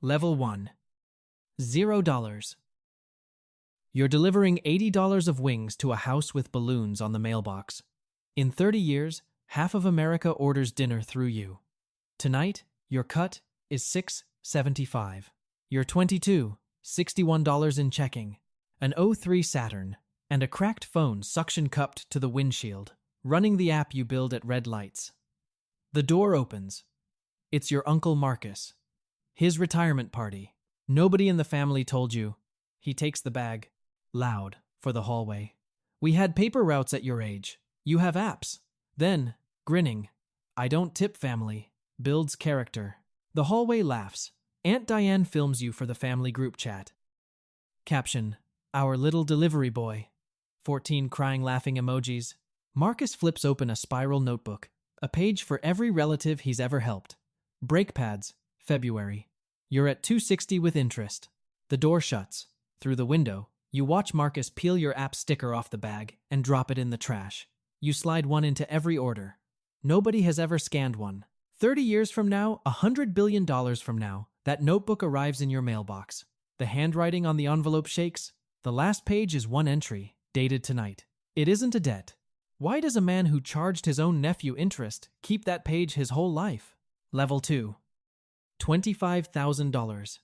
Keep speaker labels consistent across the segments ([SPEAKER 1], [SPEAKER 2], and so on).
[SPEAKER 1] Level 1. $0. You're delivering $80 of wings to a house with balloons on the mailbox. In 30 years, half of America orders dinner through you. Tonight, your cut is $6.75. You're 22, $61 in checking, an '03 Saturn, and a cracked phone suction-cupped to the windshield, running the app you build at red lights. The door opens. It's your Uncle Marcus. His retirement party. Nobody in the family told you. He takes the bag, loud, for the hallway. We had paper routes at your age. You have apps. Then, grinning, I don't tip family, builds character. The hallway laughs. Aunt Diane films you for the family group chat. Caption, our little delivery boy. 14 crying laughing emojis. Marcus flips open a spiral notebook, a page for every relative he's ever helped. Brake pads, February. You're at $260 with interest. The door shuts. Through the window, you watch Marcus peel your app sticker off the bag and drop it in the trash. You slide one into every order. Nobody has ever scanned one. 30 years from now, $100 billion from now, that notebook arrives in your mailbox. The handwriting on the envelope shakes. The last page is one entry, dated tonight. It isn't a debt. Why does a man who charged his own nephew interest keep that page his whole life? Level 2. $25,000.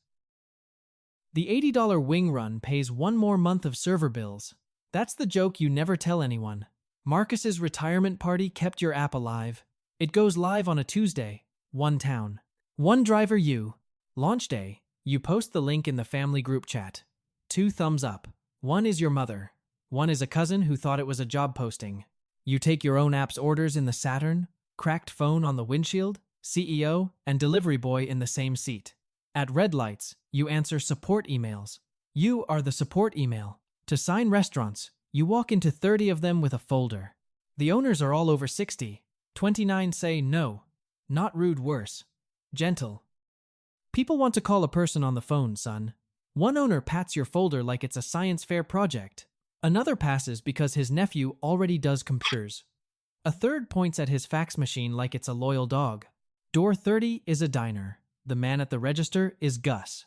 [SPEAKER 1] The $80 wing run pays one more month of server bills. That's the joke you never tell anyone. Marcus's retirement party kept your app alive. It goes live on a Tuesday. One town. One driver you. Launch day. You post the link in the family group chat. 2 thumbs up. One is your mother. One is a cousin who thought it was a job posting. You take your own app's orders in the Saturn, cracked phone on the windshield, CEO and delivery boy in the same seat. At red lights, you answer support emails. You are the support email. To sign restaurants, you walk into 30 of them with a folder. The owners are all over 60. 29 say no. Not rude, worse. Gentle. People want to call a person on the phone, son. One owner pats your folder like it's a science fair project. Another passes because his nephew already does computers. A third points at his fax machine like it's a loyal dog. Door 30 is a diner. The man at the register is Gus.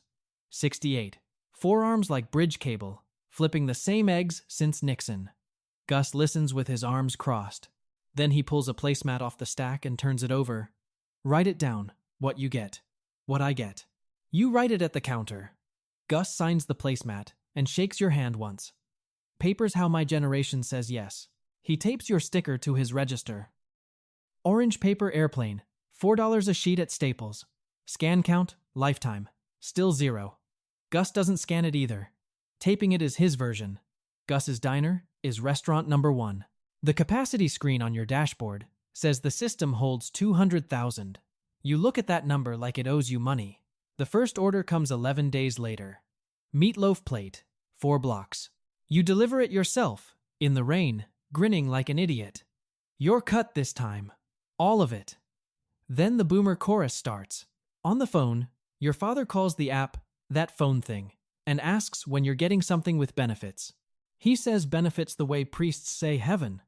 [SPEAKER 1] 68. Forearms like bridge cable, flipping the same eggs since Nixon. Gus listens with his arms crossed. Then he pulls a placemat off the stack and turns it over. Write it down, what you get. What I get. You write it at the counter. Gus signs the placemat and shakes your hand once. Paper's how my generation says yes. He tapes your sticker to his register. Orange paper airplane, $4 a sheet at Staples. Scan count, lifetime. Still 0. Gus doesn't scan it either. Taping it is his version. Gus's diner is restaurant number 1. The capacity screen on your dashboard says the system holds 200,000. You look at that number like it owes you money. The first order comes 11 days later. Meatloaf plate, 4 blocks. You deliver it yourself, in the rain, grinning like an idiot. Your cut this time. All of it. Then the boomer chorus starts. On the phone, your father calls the app that phone thing and asks when you're getting something with benefits. He says benefits the way priests say heaven.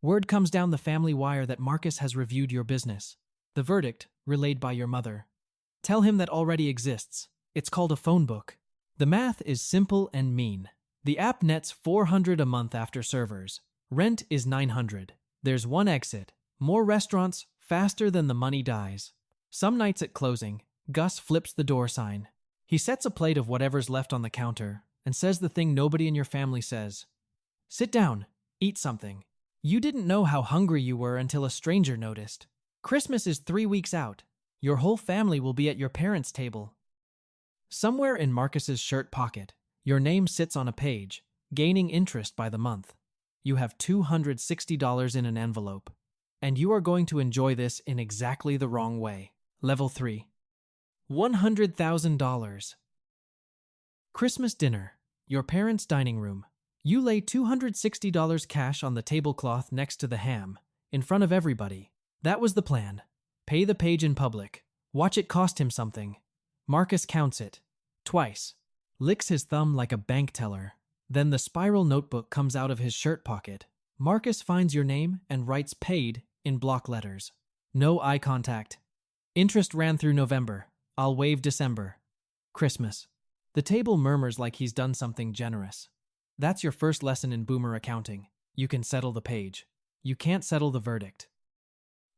[SPEAKER 1] Word comes down the family wire that Marcus has reviewed your business. The verdict, relayed by your mother. Tell him that already exists. It's called a phone book. The math is simple and mean. The app nets $400 a month after servers. Rent is $900. There's one exit. More restaurants, faster than the money dies. Some nights at closing, Gus flips the door sign. He sets a plate of whatever's left on the counter and says the thing nobody in your family says. Sit down. Eat something. You didn't know how hungry you were until a stranger noticed. Christmas is 3 weeks out. Your whole family will be at your parents' table. Somewhere in Marcus's shirt pocket, your name sits on a page, gaining interest by the month. You have $260 in an envelope. And you are going to enjoy this in exactly the wrong way. Level 3. $100,000. Christmas dinner. Your parents' dining room. You lay $260 cash on the tablecloth next to the ham, in front of everybody. That was the plan. Pay the page in public. Watch it cost him something. Marcus counts it. Twice. Licks his thumb like a bank teller. Then the spiral notebook comes out of his shirt pocket. Marcus finds your name and writes paid in block letters. No eye contact. Interest ran through November. I'll waive December. Christmas. The table murmurs like he's done something generous. That's your first lesson in boomer accounting. You can settle the page. You can't settle the verdict.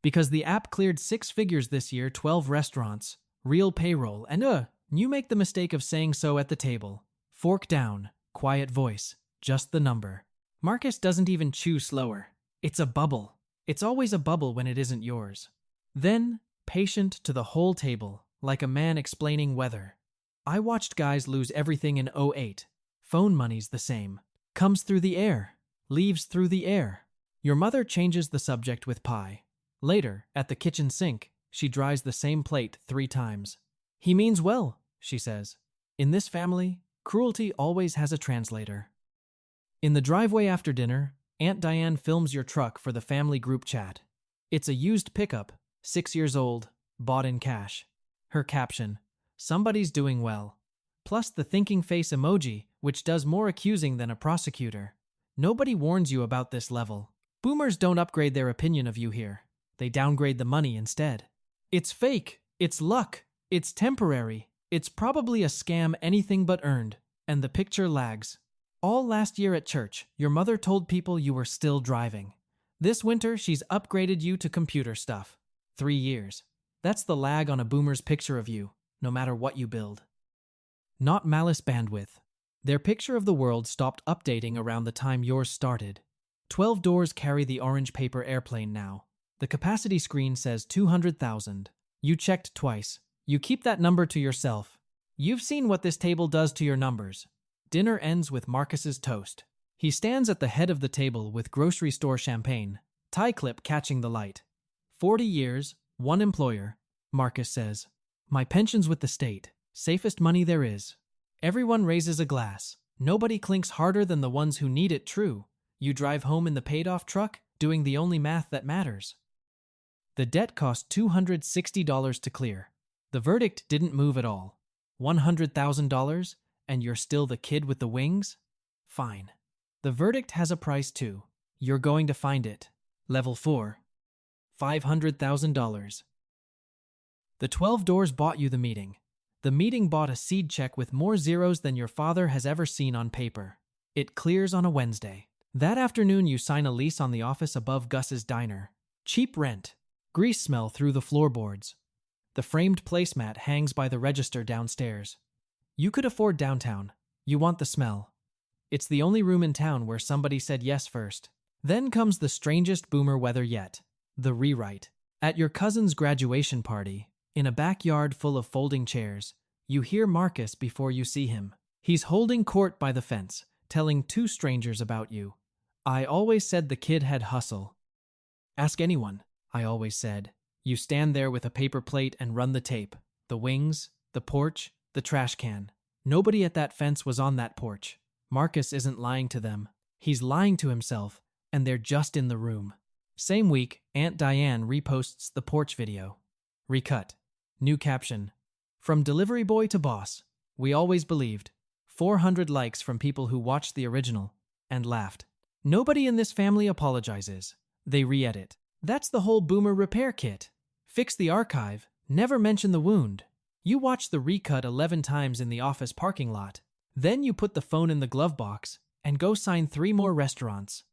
[SPEAKER 1] Because the app cleared 6 figures this year, 12 restaurants, real payroll, and you make the mistake of saying so at the table. Fork down, quiet voice, just the number. Marcus doesn't even chew slower. It's a bubble. It's always a bubble when it isn't yours. Then, patient to the whole table, like a man explaining weather. I watched guys lose everything in '08. Phone money's the same. Comes through the air, leaves through the air. Your mother changes the subject with pie. Later, at the kitchen sink, she dries the same plate 3 times. He means well, she says. In this family, cruelty always has a translator. In the driveway after dinner, Aunt Diane films your truck for the family group chat. It's a used pickup, 6 years old, bought in cash. Her caption, "Somebody's doing well." Plus the thinking face emoji, which does more accusing than a prosecutor. Nobody warns you about this level. Boomers don't upgrade their opinion of you here. They downgrade the money instead. It's fake. It's luck. It's temporary. It's probably a scam, anything but earned. And the picture lags. All last year at church, your mother told people you were still driving. This winter, she's upgraded you to computer stuff. 3 years. That's the lag on a boomer's picture of you, no matter what you build. Not malice bandwidth. Their picture of the world stopped updating around the time yours started. 12 doors carry the orange paper airplane now. The capacity screen says 200,000. You checked twice. You keep that number to yourself. You've seen what this table does to your numbers. Dinner ends with Marcus's toast. He stands at the head of the table with grocery store champagne, tie clip catching the light. 40 years, 1 employer, Marcus says. My pension's with the state. Safest money there is. Everyone raises a glass. Nobody clinks harder than the ones who need it. True. You drive home in the paid-off truck, doing the only math that matters. The debt cost $260 to clear. The verdict didn't move at all. $100,000, and you're still the kid with the wings? Fine. The verdict has a price too. You're going to find it. Level 4. $500,000. The 12 doors bought you the meeting. The meeting bought a seed check with more zeros than your father has ever seen on paper. It clears on a Wednesday. That afternoon you sign a lease on the office above Gus's diner. Cheap rent. Grease smell through the floorboards. The framed placemat hangs by the register downstairs. You could afford downtown. You want the smell. It's the only room in town where somebody said yes first. Then comes the strangest boomer weather yet. The rewrite. At your cousin's graduation party, in a backyard full of folding chairs, you hear Marcus before you see him. He's holding court by the fence, telling 2 strangers about you. I always said the kid had hustle. Ask anyone, I always said. You stand there with a paper plate and run the tape. The wings, the porch, the trash can. Nobody at that fence was on that porch. Marcus isn't lying to them. He's lying to himself, and they're just in the room. Same week, Aunt Diane reposts the porch video. Recut. New caption. From delivery boy to boss. We always believed. 400 likes from people who watched the original and laughed. Nobody in this family apologizes. They re-edit. That's the whole boomer repair kit. Fix the archive, never mention the wound. You watch the recut 11 times in the office parking lot. Then you put the phone in the glove box and go sign 3 more restaurants.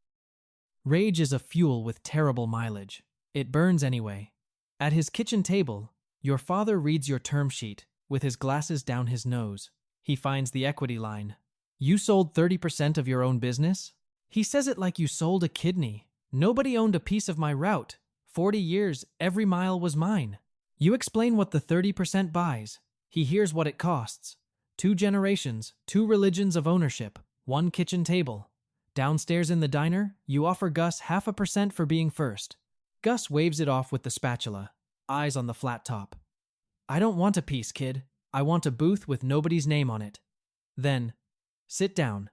[SPEAKER 1] Rage is a fuel with terrible mileage. It burns anyway. At his kitchen table, your father reads your term sheet with his glasses down his nose. He finds the equity line. You sold 30% of your own business? He says it like you sold a kidney. Nobody owned a piece of my route. 40 years, every mile was mine. You explain what the 30% buys. He hears what it costs. 2 generations, 2 religions of ownership, 1 kitchen table. Downstairs in the diner, you offer Gus 0.5% for being first. Gus waves it off with the spatula, eyes on the flat top. I don't want a piece, kid. I want a booth with nobody's name on it. Then, sit down.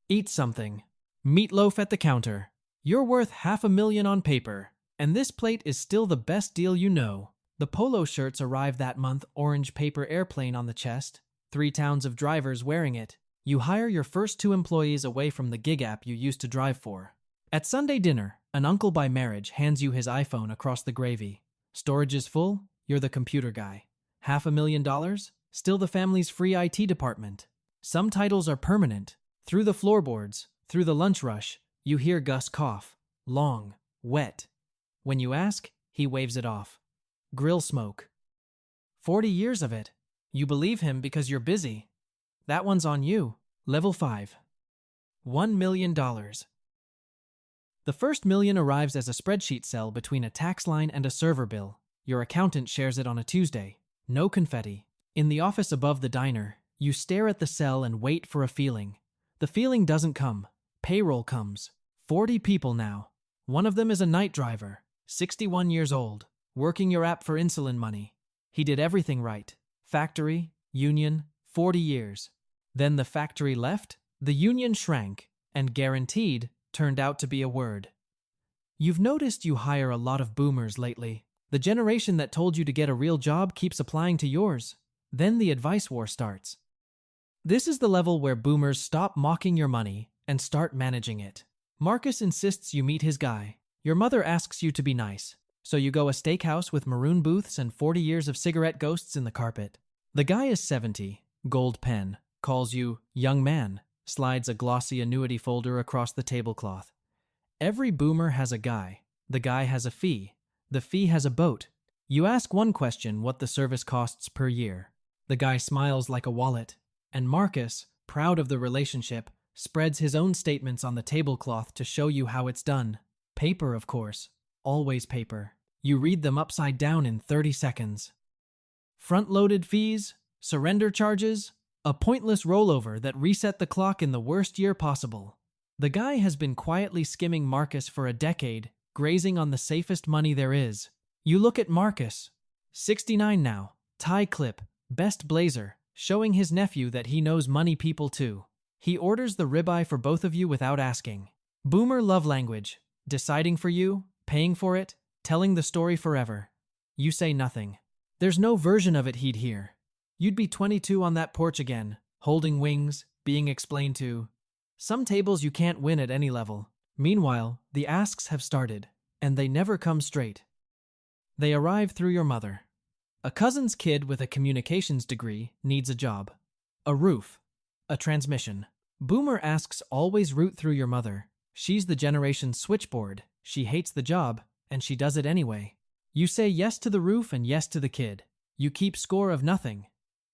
[SPEAKER 1] Eat something. Meatloaf at the counter. You're worth $500,000 on paper, and this plate is still the best deal you know. The polo shirts arrive that month, orange paper airplane on the chest, 3 towns of drivers wearing it. You hire your first 2 employees away from the gig app you used to drive for. At Sunday dinner, an uncle by marriage hands you his iPhone across the gravy. Storage is full, you're the computer guy. $500,000? Still the family's free IT department. Some titles are permanent. Through the floorboards, through the lunch rush, you hear Gus cough. Long, wet. When you ask, he waves it off. Grill smoke. 40 years of it. You believe him because you're busy. That one's on you. Level 5. $1 million. The first million arrives as a spreadsheet cell between a tax line and a server bill. Your accountant shares it on a Tuesday. No confetti. In the office above the diner, you stare at the cell and wait for a feeling. The feeling doesn't come. Payroll comes. 40 people now. One of them is a night driver, 61 years old, working your app for insulin money. He did everything right. Factory, union, 40 years. Then the factory left, the union shrank, and guaranteed turned out to be a word. You've noticed you hire a lot of boomers lately. The generation that told you to get a real job keeps applying to yours. Then the advice war starts. This is the level where boomers stop mocking your money and start managing it. Marcus insists you meet his guy. Your mother asks you to be nice, so you go a steakhouse with maroon booths and 40 years of cigarette ghosts in the carpet. The guy is 70, gold pen, calls you young man, slides a glossy annuity folder across the tablecloth. Every boomer has a guy. The guy has a fee. The fee has a boat. You ask one question what the service costs per year. The guy smiles like a wallet, and Marcus, proud of the relationship, spreads his own statements on the tablecloth to show you how it's done. Paper, of course. Always paper. You read them upside down in 30 seconds. Front-loaded fees, surrender charges, a pointless rollover that reset the clock in the worst year possible. The guy has been quietly skimming Marcus for a decade, grazing on the safest money there is. You look at Marcus, 69 now, tie clip, best blazer, showing his nephew that he knows money people too. He orders the ribeye for both of you without asking. Boomer love language, deciding for you, paying for it, telling the story forever. You say nothing. There's no version of it he'd hear. You'd be 22 on that porch again, holding wings, being explained to. Some tables you can't win at any level. Meanwhile, the asks have started, and they never come straight. They arrive through your mother. A cousin's kid with a communications degree needs a job. A roof. A transmission. Boomer asks always route through your mother. She's the generation switchboard. She hates the job, and she does it anyway. You say yes to the roof and yes to the kid. You keep score of nothing.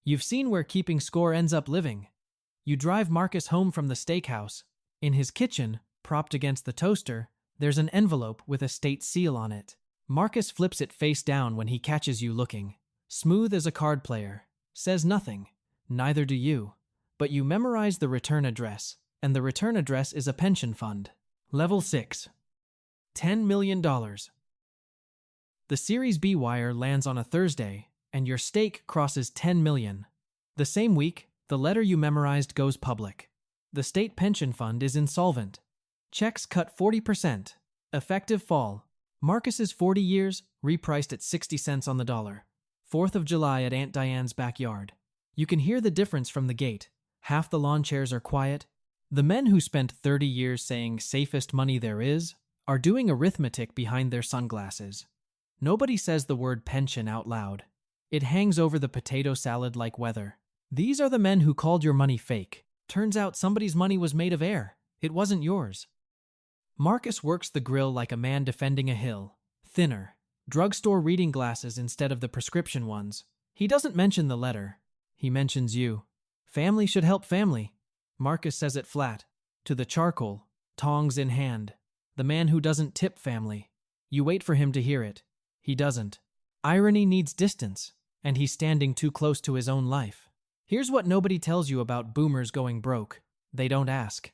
[SPEAKER 1] You've seen where keeping score ends up living. You drive Marcus home from the steakhouse. In his kitchen, propped against the toaster, there's an envelope with a state seal on it. Marcus flips it face down when he catches you looking. Smooth as a card player. Says nothing. Neither do you. But you memorize the return address, and the return address is a pension fund. Level 6. $10 million. The Series B wire lands on a Thursday, and your stake crosses 10 million. The same week, the letter you memorized goes public. The state pension fund is insolvent. Checks cut 40%. Effective fall. Marcus's 40 years, repriced at 60 cents on the dollar. 4th of July at Aunt Diane's backyard. You can hear the difference from the gate. Half the lawn chairs are quiet. The men who spent 30 years saying safest money there is are doing arithmetic behind their sunglasses. Nobody says the word pension out loud. It hangs over the potato salad like weather. These are the men who called your money fake. Turns out somebody's money was made of air. It wasn't yours. Marcus works the grill like a man defending a hill. Thinner. Drugstore reading glasses instead of the prescription ones. He doesn't mention the letter. He mentions you. Family should help family. Marcus says it flat. To the charcoal, tongs in hand. The man who doesn't tip family. You wait for him to hear it. He doesn't. Irony needs distance, and he's standing too close to his own life. Here's what nobody tells you about boomers going broke. They don't ask.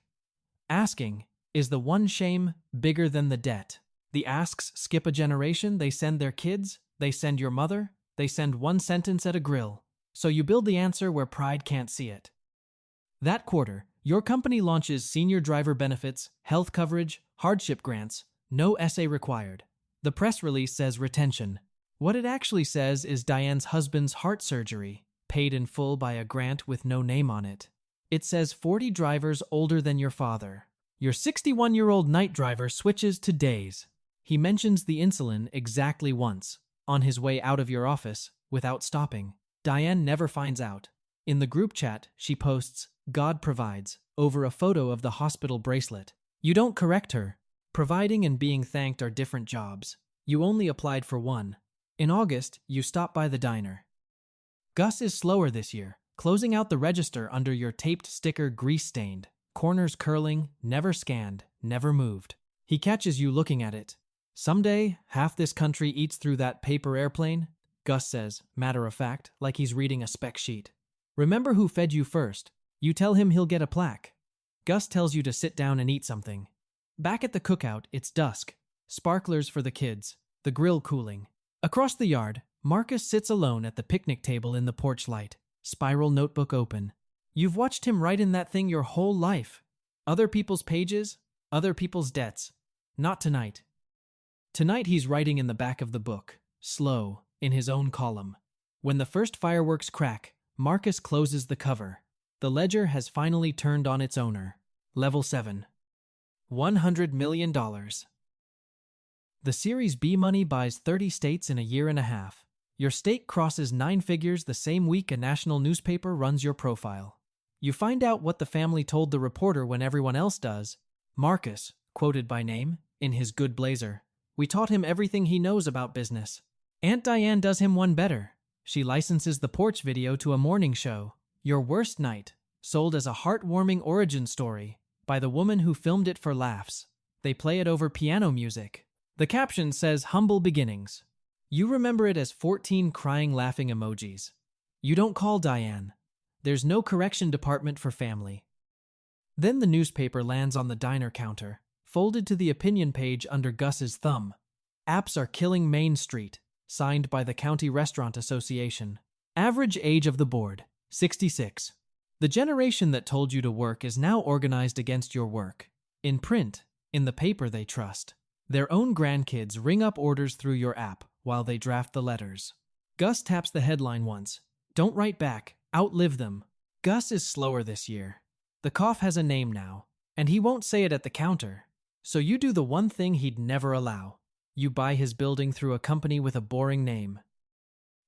[SPEAKER 1] Asking is the one shame bigger than the debt. The asks skip a generation, they send their kids, they send your mother, they send one sentence at a grill. So you build the answer where pride can't see it. That quarter, your company launches senior driver benefits, health coverage, hardship grants, no essay required. The press release says retention. What it actually says is Diane's husband's heart surgery, paid in full by a grant with no name on it. It says 40 drivers older than your father. Your 61-year-old night driver switches to days. He mentions the insulin exactly once, on his way out of your office, without stopping. Diane never finds out. In the group chat, she posts, "God provides," over a photo of the hospital bracelet. You don't correct her. Providing and being thanked are different jobs. You only applied for one. In August, you stop by the diner. Gus is slower this year, closing out the register under your taped sticker grease-stained, corners curling, never scanned, never moved. He catches you looking at it. "Someday, half this country eats through that paper airplane," Gus says, matter of fact, like he's reading a spec sheet. "Remember who fed you first?" You tell him he'll get a plaque. Gus tells you to sit down and eat something. Back at the cookout, it's dusk. Sparklers for the kids, the grill cooling. Across the yard, Marcus sits alone at the picnic table in the porch light, spiral notebook open. You've watched him write in that thing your whole life. Other people's pages, other people's debts. Not tonight. Tonight he's writing in the back of the book, slow, in his own column. When the first fireworks crack, Marcus closes the cover. The ledger has finally turned on its owner. Level 7. $100 million. The Series B money buys 30 states in a year and a half. Your state crosses 9 figures the same week a national newspaper runs your profile. You find out what the family told the reporter when everyone else does. Marcus, quoted by name, in his good blazer. "We taught him everything he knows about business." Aunt Diane does him one better. She licenses the porch video to a morning show, Your Worst Night, sold as a heartwarming origin story by the woman who filmed it for laughs. They play it over piano music. The caption says humble beginnings. You remember it as 14 crying laughing emojis. You don't call Diane. There's no correction department for family. Then the newspaper lands on the diner counter, folded to the opinion page under Gus's thumb. "Apps are killing Main Street," signed by the County Restaurant Association. Average age of the board, 66. The generation that told you to work is now organized against your work. In print, in the paper they trust. Their own grandkids ring up orders through your app while they draft the letters. Gus taps the headline once. Don't write back. Outlive them. Gus is slower this year. The cough has a name now, and he won't say it at the counter. So you do the one thing he'd never allow. You buy his building through a company with a boring name.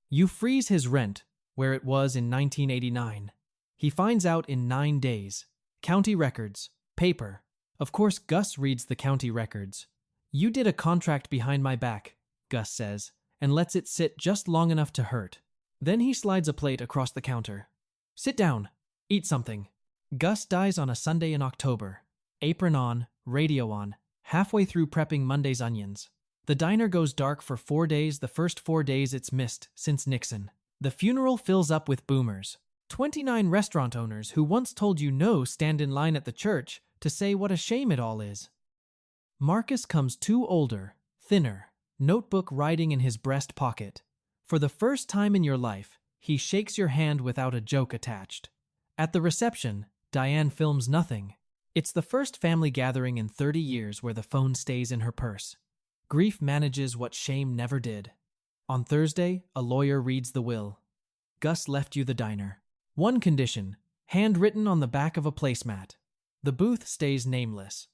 [SPEAKER 1] You freeze his rent, where it was in 1989. He finds out in 9 days. County records. Paper. Of course, Gus reads the county records. You did a contract behind my back, Gus says, and lets it sit just long enough to hurt. Then he slides a plate across the counter. Sit down. Eat something. Gus dies on a Sunday in October. Apron on, radio on, halfway through prepping Monday's onions. The diner goes dark for 4 days, the first 4 days it's missed since Nixon. The funeral fills up with boomers. 29 restaurant owners who once told you no stand in line at the church to say what a shame it all is. Marcus comes too older, thinner, notebook writing in his breast pocket. For the first time in your life, he shakes your hand without a joke attached. At the reception, Diane films nothing. It's the first family gathering in 30 years where the phone stays in her purse. Grief manages what shame never did. On Thursday, a lawyer reads the will. Gus left you the diner. One condition, handwritten on the back of a placemat. The booth stays nameless.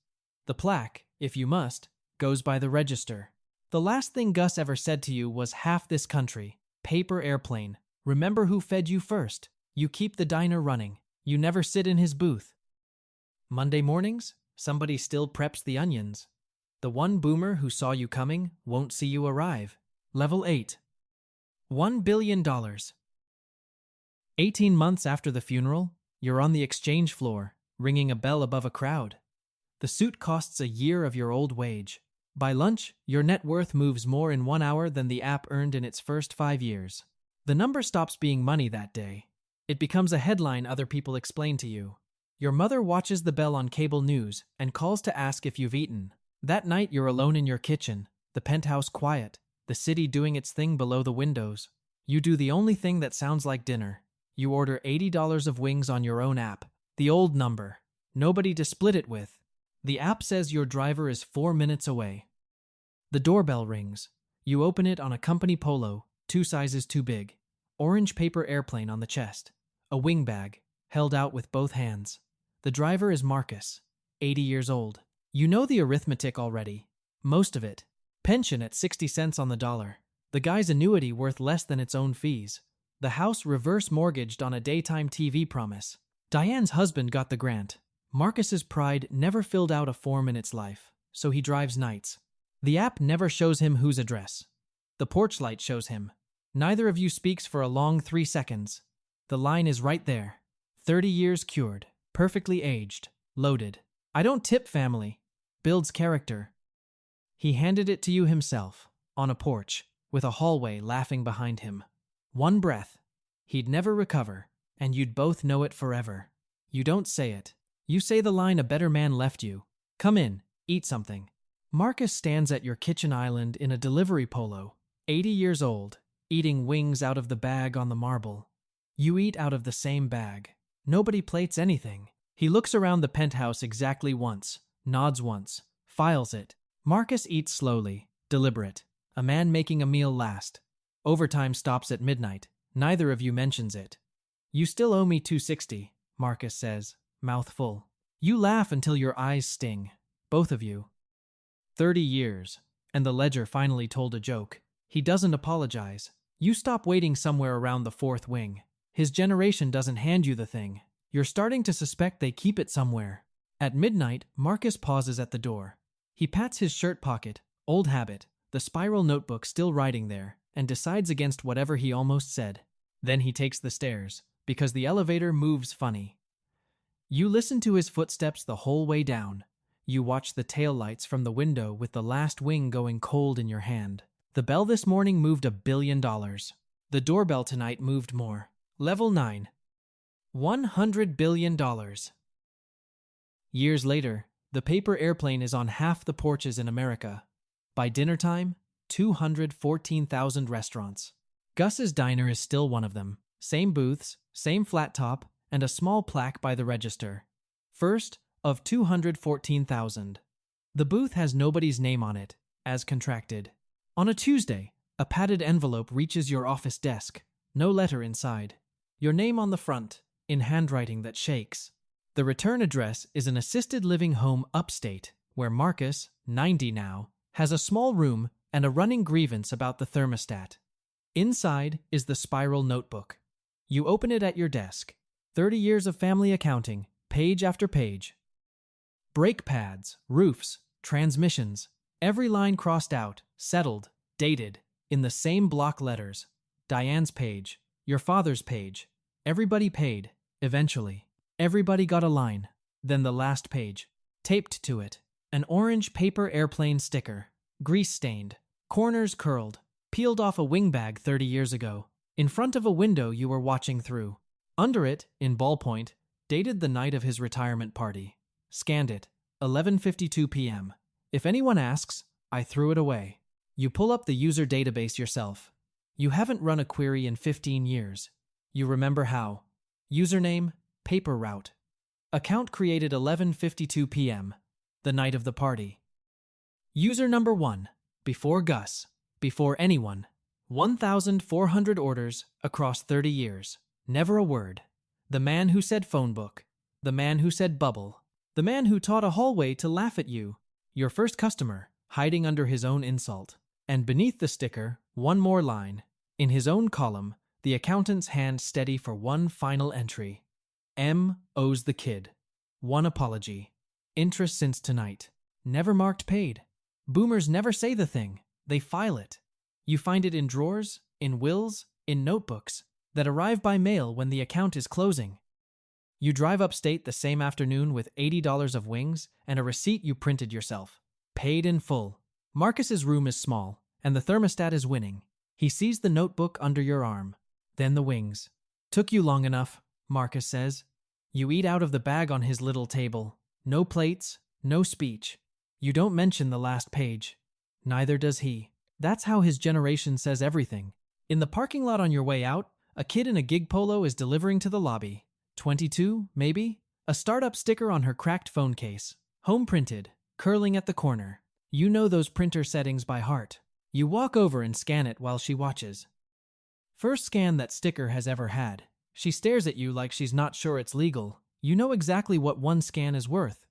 [SPEAKER 1] The plaque, if you must, goes by the register. The last thing Gus ever said to you was half this country, paper airplane. Remember who fed you first. You keep the diner running. You never sit in his booth. Monday mornings, somebody still preps the onions. The one boomer who saw you coming won't see you arrive. Level 8. $1 billion. 18 months after the funeral, you're on the exchange floor, ringing a bell above a crowd. The suit costs a year of your old wage. By lunch, your net worth moves more in 1 hour than the app earned in its first 5 years. The number stops being money that day. It becomes a headline other people explain to you. Your mother watches the bell on cable news and calls to ask if you've eaten. That night, you're alone in your kitchen, the penthouse quiet, the city doing its thing below the windows. You do the only thing that sounds like dinner. You order $80 of wings on your own app, the old number. Nobody to split it with. The app says your driver is 4 minutes away. The doorbell rings. You open it on a company polo, 2 sizes too big. Orange paper airplane on the chest. A wing bag, held out with both hands. The driver is Marcus, 80 years old. You know the arithmetic already. Most of it. Pension at 60 cents on the dollar. The guy's annuity worth less than its own fees. The house reverse mortgaged on a daytime TV promise. Diane's husband got the grant. Marcus's pride never filled out a form in its life, so he drives nights. The app never shows him whose address. The porch light shows him. Neither of you speaks for a long 3 seconds. The line is right there. 30 years cured, perfectly aged, loaded. I don't tip family. Builds character. He handed it to you himself, on a porch, with a hallway laughing behind him. One breath. He'd never recover, and you'd both know it forever. You don't say it. You say the line a better man left you. Come in, eat something. Marcus stands at your kitchen island in a delivery polo, 80 years old, eating wings out of the bag on the marble. You eat out of the same bag. Nobody plates anything. He looks around the penthouse exactly once, nods once, files it. Marcus eats slowly, deliberate. A man making a meal last. Overtime stops at midnight. Neither of you mentions it. You still owe me $260, Marcus says, mouth full. You laugh until your eyes sting, both of you. 30 years, and the ledger finally told a joke. He doesn't apologize. You stop waiting somewhere around the fourth wing. His generation doesn't hand you the thing. You're starting to suspect they keep it somewhere. At midnight, Marcus pauses at the door. He pats his shirt pocket, old habit, the spiral notebook still writing there, and decides against whatever he almost said. Then he takes the stairs, because the elevator moves funny. You listen to his footsteps the whole way down. You watch the taillights from the window with the last wing going cold in your hand. The bell this morning moved $1 billion. The doorbell tonight moved more. Level 9. $100 billion. Years later, the paper airplane is on half the porches in America. By dinner time, 214,000 restaurants. Gus's Diner is still one of them. Same booths, same flat top, and a small plaque by the register. First of 214,000. The booth has nobody's name on it, as contracted. On a Tuesday, a padded envelope reaches your office desk. No letter inside. Your name on the front, in handwriting that shakes. The return address is an assisted living home upstate, where Marcus, 90 now, has a small room and a running grievance about the thermostat. Inside is the spiral notebook. You open it at your desk. 30 years of family accounting, page after page. Brake pads, roofs, transmissions, every line crossed out, settled, dated, in the same block letters. Diane's page, your father's page. Everybody paid, eventually. Everybody got a line. Then the last page. Taped to it, an orange paper airplane sticker, grease-stained, corners curled, peeled off a wing bag 30 years ago, in front of a window you were watching through. Under it, in ballpoint, dated the night of his retirement party. Scanned it, 11:52 p.m. If anyone asks, I threw it away. You pull up the user database yourself. You haven't run a query in 15 years. You remember how. Username, paper route. Account created 11:52 p.m., the night of the party. User number 1, before Gus, before anyone. 1,400 orders across 30 years. Never a word. The man who said phone book. The man who said bubble. The man who taught a hallway to laugh at you. Your first customer, hiding under his own insult. And beneath the sticker, one more line. In his own column, the accountant's hand steady for one final entry. M owes the kid. One apology. Interest since tonight. Never marked paid. Boomers never say the thing. They file it. You find it in drawers, in wills, in notebooks, that arrive by mail when the account is closing. You drive upstate the same afternoon with $80 of wings and a receipt you printed yourself. Paid in full. Marcus's room is small, and the thermostat is winning. He sees the notebook under your arm. Then the wings. Took you long enough, Marcus says. You eat out of the bag on his little table. No plates, no speech. You don't mention the last page. Neither does he. That's how his generation says everything. In the parking lot on your way out, a kid in a gig polo is delivering to the lobby. 22, maybe? A startup sticker on her cracked phone case. Home printed, curling at the corner. You know those printer settings by heart. You walk over and scan it while she watches. First scan that sticker has ever had. She stares at you like she's not sure it's legal. You know exactly what one scan is worth.